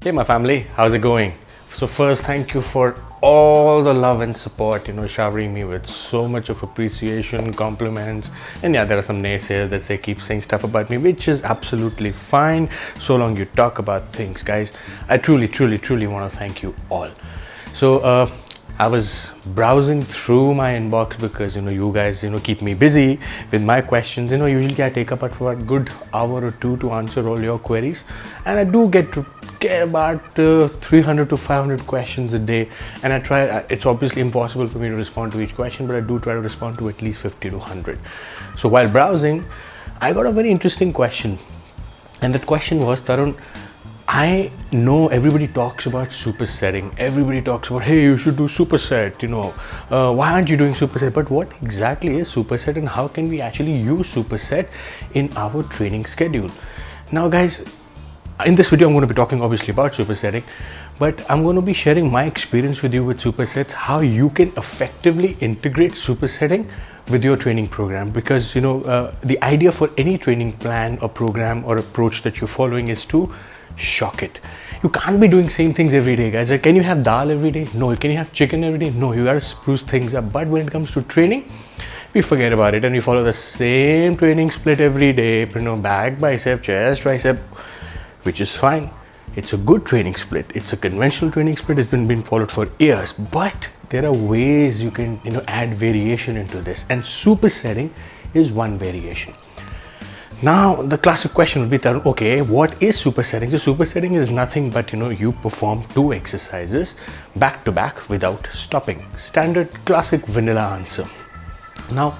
Hey my family, how's it going? So first, thank you for all the love and support, showering me with so much of appreciation, compliments. And yeah, there are some naysayers that say keep saying stuff about me, which is absolutely fine so long you talk about things, guys. I truly want to thank you all. So I was browsing through my inbox because you guys keep me busy with my questions. Usually I take up for a good hour or two to answer all your queries, and I do get about 300 to 500 questions a day, and I try. It's obviously impossible for me to respond to each question, but I do try to respond to at least 50 to 100. So while browsing, I got a very interesting question, and that question was, Tarun, I know everybody talks about supersetting. Everybody talks about, hey, you should do superset, why aren't you doing superset? But what exactly is superset, and how can we actually use superset in our training schedule? Now guys, in this video I'm going to be talking obviously about supersetting, but I'm going to be sharing my experience with you with supersets, how you can effectively integrate supersetting with your training program, because the idea for any training plan or program or approach that you're following is to shock it. You can't be doing same things every day, guys. Like, can you have dal every day? No. Can you have chicken every day? No. You gotta spruce things up. But when it comes to training, we forget about it and we follow the same training split every day. Back, bicep, chest, tricep, which is fine. It's a good training split. It's a conventional training split. It's been followed for years. But there are ways you can add variation into this, and supersetting is one variation. Now, the classic question would be, okay, what is supersetting? So supersetting is nothing but, you perform two exercises back to back without stopping. Standard, classic, vanilla answer. Now,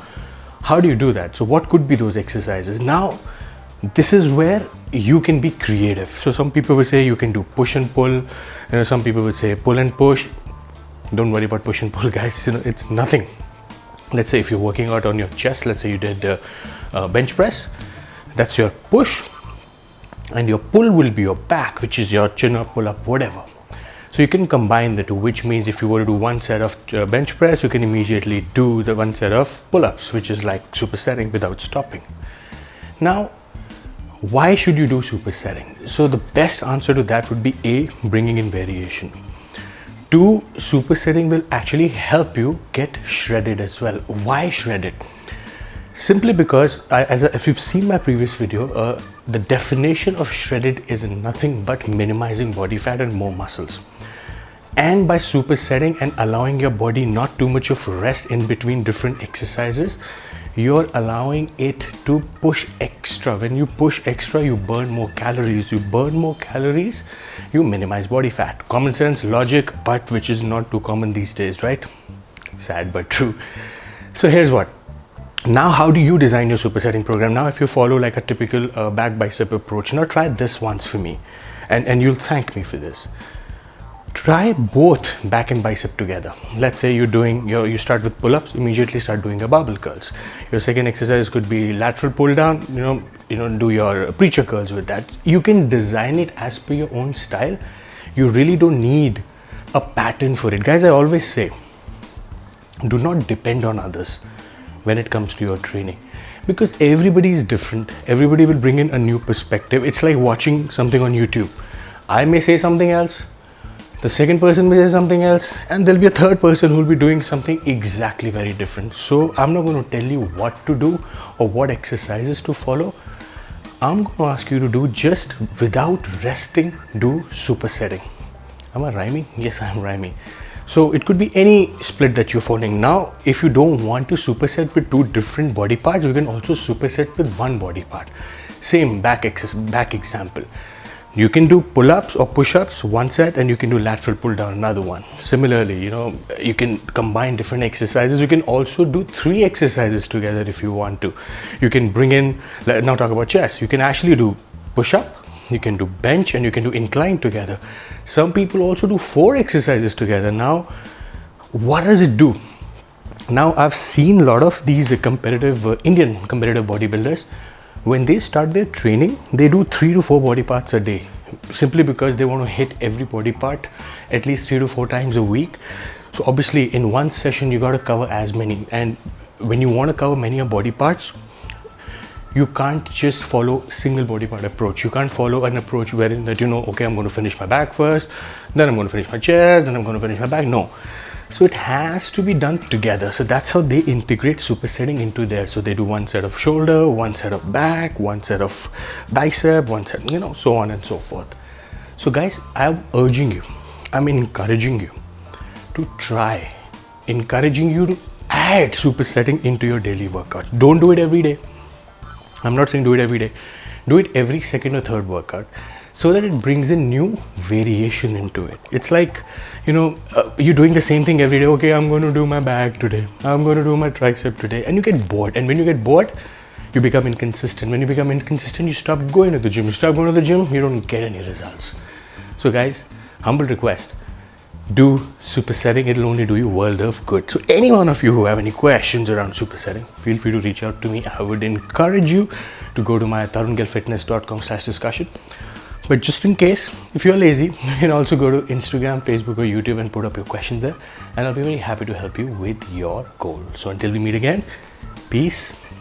how do you do that? So what could be those exercises? Now, this is where you can be creative. So some people will say you can do push and pull. Some people will say pull and push. Don't worry about push and pull, guys. It's nothing. Let's say if you're working out on your chest, let's say you did bench press. That's your push, and your pull will be your back, which is your chin up, pull up, whatever. So you can combine the two, which means if you were to do one set of bench press, you can immediately do the one set of pull-ups, which is like supersetting without stopping. Now, why should you do supersetting? So the best answer to that would be A, bringing in variation. 2, supersetting will actually help you get shredded as well. Why shredded? Simply because, if you've seen my previous video, the definition of shredded is nothing but minimizing body fat and more muscles. And by supersetting and allowing your body not too much of rest in between different exercises, you're allowing it to push extra. When you push extra, you burn more calories. You burn more calories, you minimize body fat. Common sense, logic, but which is not too common these days, right? Sad but true. So here's what. Now, how do you design your supersetting program? Now, if you follow like a typical back bicep approach, now try this once for me, and you'll thank me for this. Try both back and bicep together. Let's say you start with pull-ups, immediately start doing your barbell curls. Your second exercise could be lateral pull down, do your preacher curls with that. You can design it as per your own style. You really don't need a pattern for it. Guys, I always say, do not depend on others when it comes to your training, because everybody is different. Everybody will bring in a new perspective. It's like watching something on YouTube. I may say something else, the second person may say something else, and there'll be a third person who will be doing something exactly very different. So I'm not going to tell you what to do or what exercises to follow. I'm going to ask you to do, just without resting, do supersetting. Am I rhyming? Yes, I'm rhyming. So it could be any split that you're following. Now, if you don't want to superset with two different body parts, you can also superset with one body part. Same back example. You can do pull-ups or push-ups one set, and you can do lateral pull down another one. Similarly, you can combine different exercises. You can also do 3 exercises together if you want to. You can bring in, now talk about chest. You can actually do push-up, you can do bench, and you can do incline together. Some people also do 4 exercises together. Now, what does it do? Now, I've seen a lot of these Indian competitive bodybuilders. When they start their training, they do 3 to 4 body parts a day, simply because they want to hit every body part at least 3 to 4 times a week. So obviously in one session, you got to cover as many. And when you want to cover many body parts, you can't just follow single body part approach. You can't follow an approach wherein that, okay, I'm going to finish my back first, then I'm going to finish my chest, then I'm going to finish my back. No. So it has to be done together. So that's how they integrate supersetting into there. So they do one set of shoulder, one set of back, one set of bicep, one set, so on and so forth. So guys, I'm urging you, I'm encouraging you to try, encouraging you to add supersetting into your daily workouts. Don't do it every day. I'm not saying do it every day. Do it every second or third workout, so that it brings in new variation into it. It's like, you're doing the same thing every day. Okay, I'm going to do my back today. I'm going to do my tricep today. And you get bored. And when you get bored, you become inconsistent. When you become inconsistent, you stop going to the gym. You stop going to the gym, you don't get any results. So guys, humble request. Do supersetting. It'll only do you world of good. So any one of you who have any questions around supersetting, feel free to reach out to me. I would encourage you to go to my tarungelfitness.com/discussion. But just in case, if you're lazy, you can also go to Instagram, Facebook, or YouTube and put up your questions there. And I'll be very happy to help you with your goal. So until we meet again, peace.